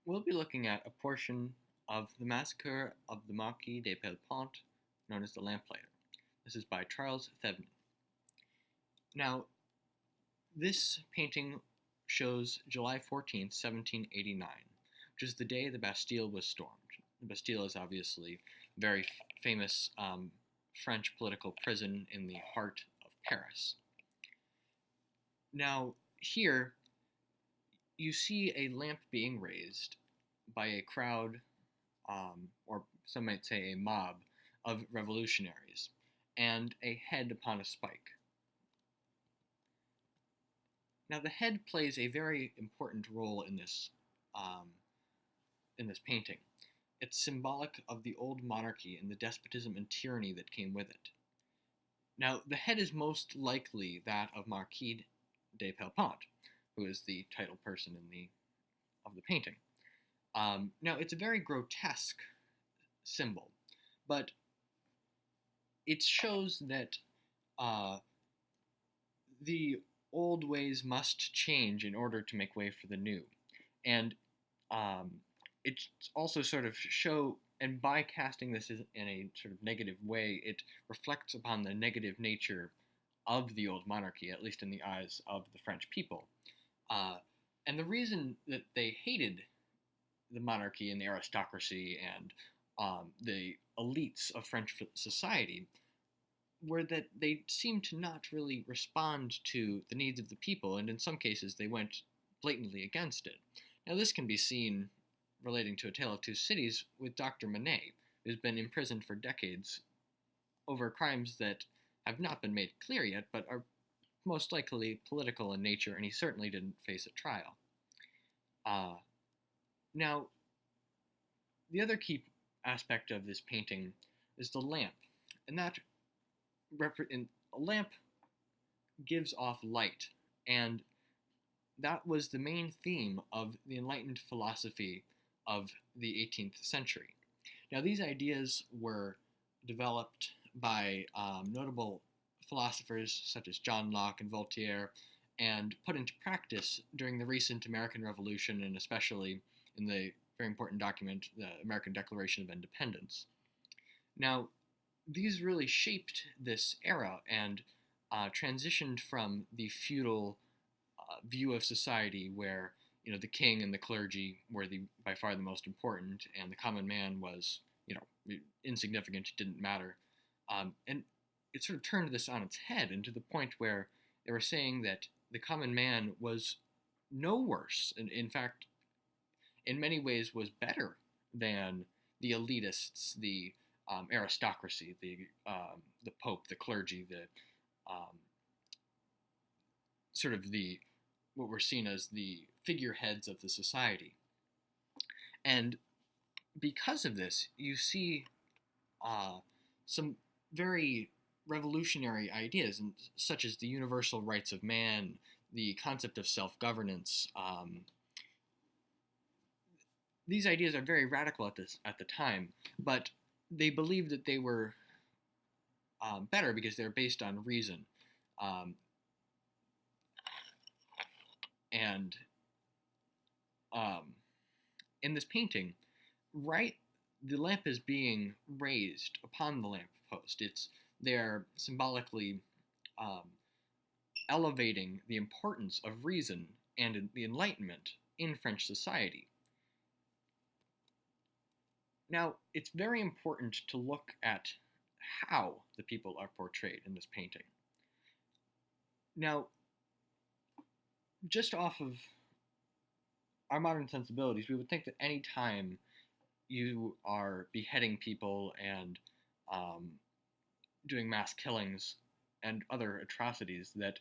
We'll be looking at a portion of the Massacre of the Marquis de Pellepont, known as the Lamplighter. This is by Charles Thevenin. Now, this painting shows July 14th, 1789, which is the day the Bastille was stormed. The Bastille is obviously a very famous French political prison in the heart of Paris. Now, here you see a lamp being raised by a crowd, or some might say a mob, of revolutionaries, and a head upon a spike. Now, the head plays a very important role in this painting. It's symbolic of the old monarchy and the despotism and tyranny that came with it. Now, the head is most likely that of Marquis de Pellepont, who is the title person of the painting. Now, it's a very grotesque symbol, but it shows that the old ways must change in order to make way for the new. And it's also sort of and by casting this in a sort of negative way, it reflects upon the negative nature of the old monarchy, at least in the eyes of the French people. And the reason that they hated the monarchy and the aristocracy and the elites of French society were that they seemed to not really respond to the needs of the people, and in some cases they went blatantly against it. Now, this can be seen relating to A Tale of Two Cities with Dr. Manet, who's been imprisoned for decades over crimes that have not been made clear yet, but are most likely political in nature, and he certainly didn't face a trial. Now, the other key aspect of this painting is the lamp, and that a lamp gives off light, and that was the main theme of the Enlightened philosophy of the 18th century. Now, these ideas were developed by notable philosophers such as John Locke and Voltaire, and put into practice during the recent American Revolution, and especially in the very important document, the American Declaration of Independence. Now, these really shaped this era and transitioned from the feudal view of society where the king and the clergy were by far the most important, and the common man was insignificant, didn't matter, and it sort of turned this on its head, and to the point where they were saying that the common man was no worse, and in fact, in many ways, was better than the elitists, the aristocracy, the Pope, the clergy, the sort of what were seen as the figureheads of the society. And because of this, you see some very revolutionary ideas, such as the universal rights of man, the concept of self-governance. These ideas are very radical at the time, but they believed that they were better because they're based on reason. And in this painting, the lamp is being raised upon the lamppost. They're symbolically elevating the importance of reason and the Enlightenment in French society. Now, it's very important to look at how the people are portrayed in this painting. Now, just off of our modern sensibilities, we would think that any time you are beheading people and doing mass killings and other atrocities, that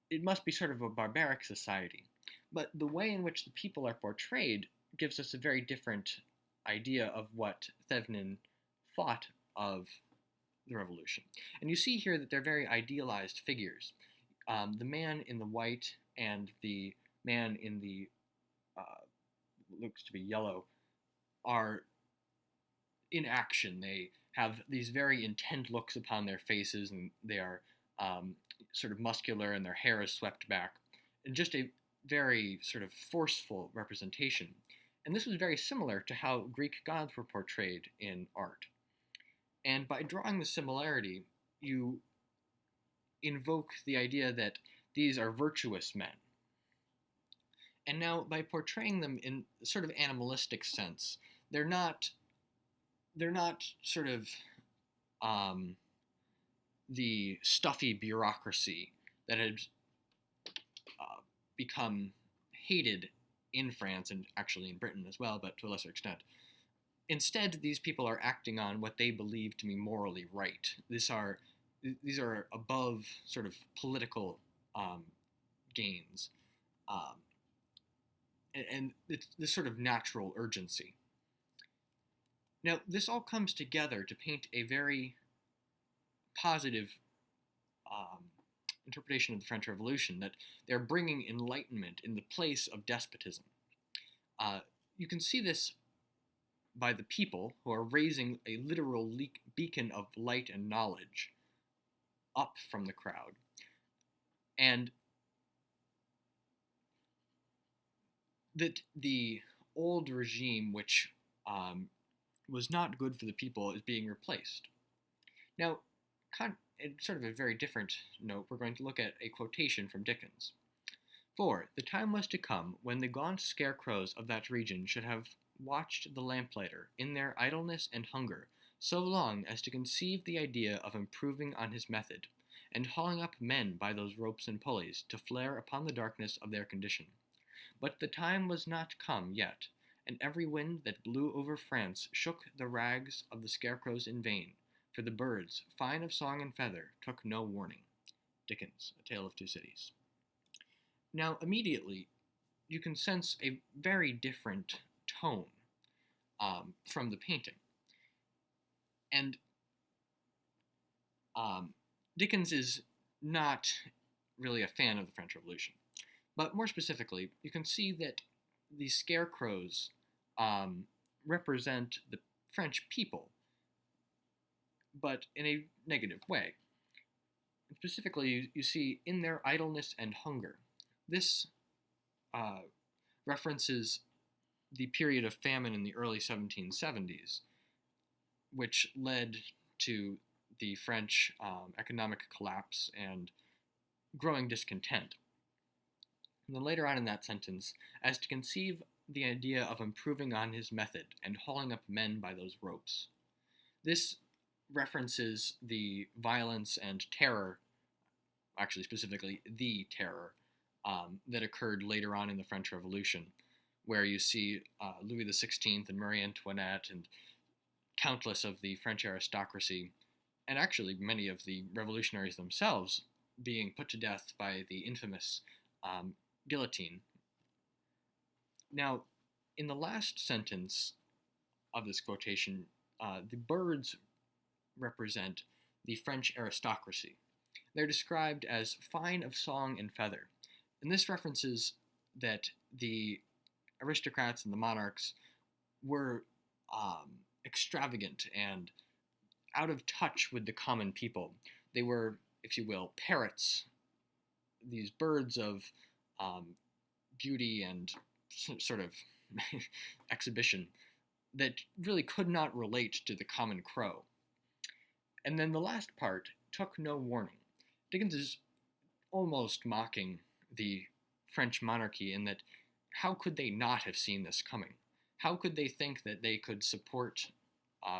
it must be sort of a barbaric society. But the way in which the people are portrayed gives us a very different idea of what Thevenin thought of the revolution. And you see here that they're very idealized figures. The man in the white and the man in the looks to be yellow are in action. They have these very intent looks upon their faces, and they are sort of muscular, and their hair is swept back. And just a very sort of forceful representation. And this was very similar to how Greek gods were portrayed in art. And by drawing the similarity, you invoke the idea that these are virtuous men. And now, by portraying them in sort of animalistic sense, they're not they're not sort of um, the stuffy bureaucracy that had uh, become hated in France and actually in Britain as well, but to a lesser extent. Instead, these people are acting on what they believe to be morally right. These are above sort of political um, gains, um, and it's this sort of natural urgency. Now, this all comes together to paint a very positive um, interpretation of the French Revolution, that they're bringing enlightenment in the place of despotism. You can see this by the people who are raising a literal beacon of light and knowledge up from the crowd. And that the old regime, which was not good for the people, is being replaced. Now, in sort of a very different note, we're going to look at a quotation from Dickens. For the time was to come when the gaunt scarecrows of that region should have watched the lamplighter in their idleness and hunger so long as to conceive the idea of improving on his method, and hauling up men by those ropes and pulleys to flare upon the darkness of their condition. But the time was not come yet, and every wind that blew over France shook the rags of the scarecrows in vain, for the birds, fine of song and feather, took no warning. Dickens, A Tale of Two Cities. Now, immediately, you can sense a very different tone from the painting. And Dickens is not really a fan of the French Revolution. But more specifically, you can see that the scarecrows represent the French people, but in a negative way. And specifically, you see in their idleness and hunger. This references the period of famine in the early 1770s, which led to the French economic collapse and growing discontent. And then later on in that sentence, as to conceive the idea of improving on his method and hauling up men by those ropes. This references the violence and terror, actually specifically the terror, that occurred later on in the French Revolution, where you see Louis XVI and Marie Antoinette and countless of the French aristocracy, and actually many of the revolutionaries themselves, being put to death by the infamous guillotine. Now, in the last sentence of this quotation, the birds represent the French aristocracy. They're described as fine of song and feather, and this references that the aristocrats and the monarchs were extravagant and out of touch with the common people. They were, if you will, parrots, these birds of beauty and sort of exhibition that really could not relate to the common crow. And then the last part took no warning. Dickens is almost mocking the French monarchy in that how could they not have seen this coming? How could they think that they could support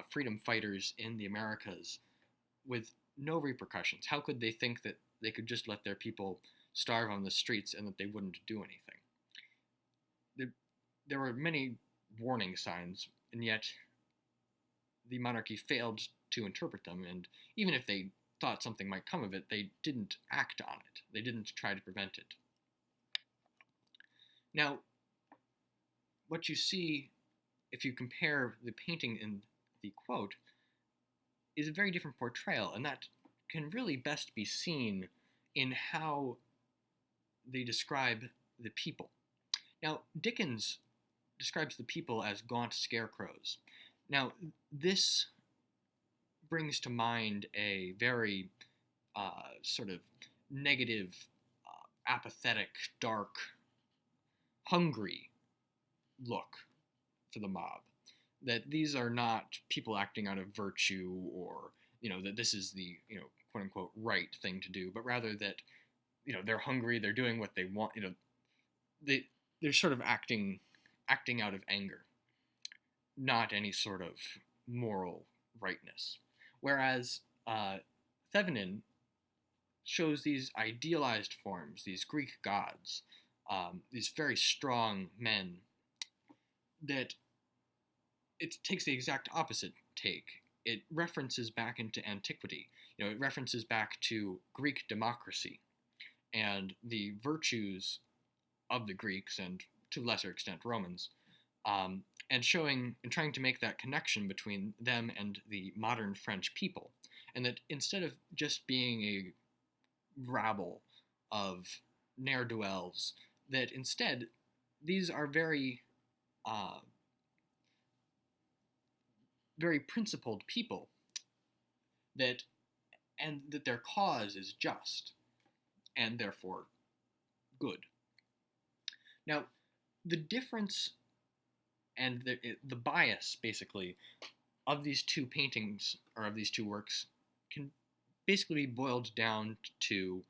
freedom fighters in the Americas with no repercussions? How could they think that they could just let their people starve on the streets and that they wouldn't do anything? There were many warning signs, and yet the monarchy failed to interpret them, and even if they thought something might come of it, they didn't act on it. They didn't try to prevent it. Now, what you see, if you compare the painting and the quote, is a very different portrayal, and that can really best be seen in how they describe the people. Now, Dickens describes the people as gaunt scarecrows. Now, this brings to mind a very sort of negative, apathetic, dark, hungry look for the mob. That these are not people acting out of virtue, or that this is the quote unquote right thing to do, but rather that they're hungry, they're doing what they want, they're sort of acting out of anger, not any sort of moral rightness. Whereas Thevenin shows these idealized forms, these Greek gods, these very strong men, that it takes the exact opposite take. It references back into antiquity. It references back to Greek democracy and the virtues of the Greeks and to a lesser extent Romans, and showing and trying to make that connection between them and the modern French people, and that instead of just being a rabble of ne'er-do-wells, that instead these are uh, very principled people, that and that their cause is just and therefore good. Now, the difference and the bias, basically, of these two paintings, or of these two works, can basically be boiled down to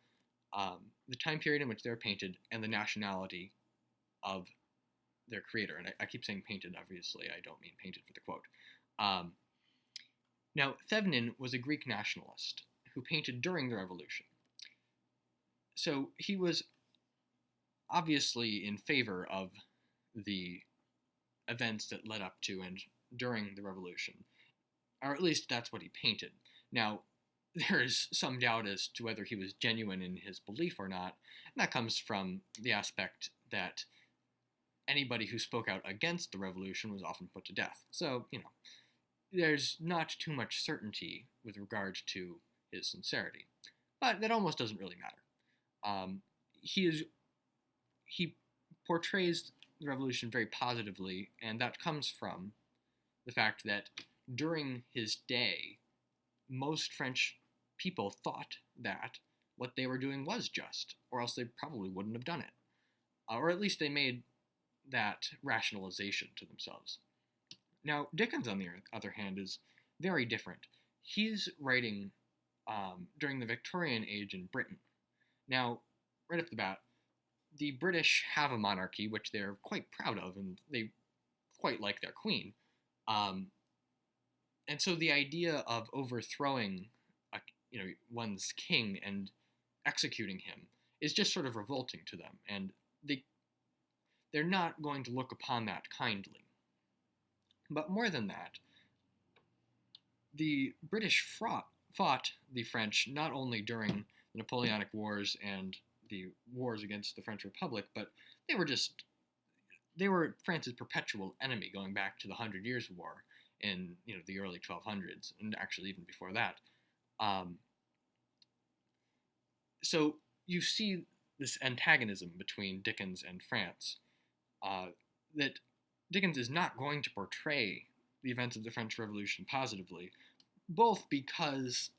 the time period in which they're painted and the nationality of their creator. And I keep saying painted, obviously, I don't mean painted for the quote. Now, Thevenin was a Greek nationalist who painted during the Revolution. So he was obviously in favor of the events that led up to and during the Revolution, or at least that's what he painted. Now, there is some doubt as to whether he was genuine in his belief or not, and that comes from the aspect that anybody who spoke out against the revolution was often put to death. So, there's not too much certainty with regard to his sincerity. But that almost doesn't really matter. He portrays the revolution very positively, and that comes from the fact that during his day, most French people thought that what they were doing was just, or else they probably wouldn't have done it. Or at least they made that rationalization to themselves. Now, Dickens, on the other hand, is very different. He's writing during the Victorian age in Britain. Now, right off the bat, the British have a monarchy, which they're quite proud of, and they quite like their queen. And so the idea of overthrowing one's king and executing him is just sort of revolting to them, and they're not going to look upon that kindly. But more than that, the British fought the French not only during the Napoleonic Wars and the wars against the French Republic, but they were France's perpetual enemy going back to the 100 Years' War in the early 1200s, and actually even before that. So you see this antagonism between Dickens and France, that Dickens is not going to portray the events of the French Revolution positively, both because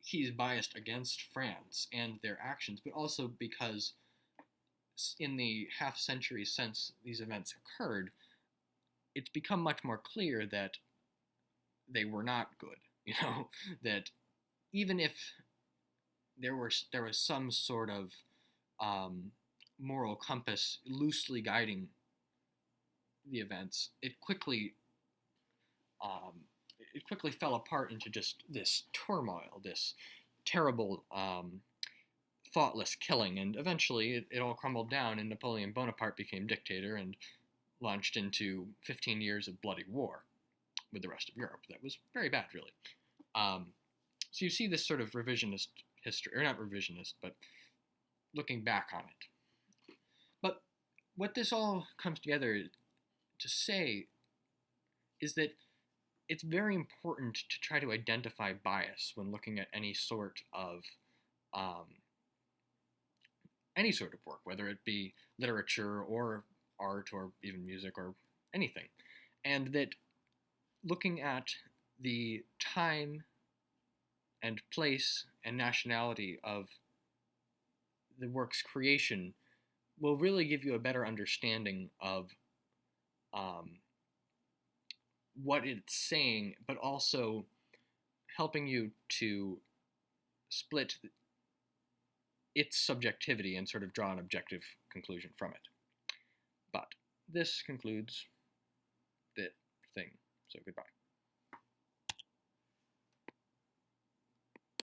he's biased against France and their actions, but also because in the half-century since these events occurred, it's become much more clear that they were not good. That even if there was some sort of moral compass loosely guiding the events, it quickly fell apart into just this turmoil, this terrible, thoughtless killing, and eventually it all crumbled down, and Napoleon Bonaparte became dictator and launched into 15 years of bloody war with the rest of Europe. That was very bad, really. So you see this sort of revisionist history, or not revisionist, but looking back on it. But what this all comes together to say is that it's very important to try to identify bias when looking at any sort of work, whether it be literature or art or even music or anything. And that looking at the time and place and nationality of the work's creation will really give you a better understanding of what it's saying, but also helping you to split its subjectivity and sort of draw an objective conclusion from it. But this concludes the thing. So goodbye.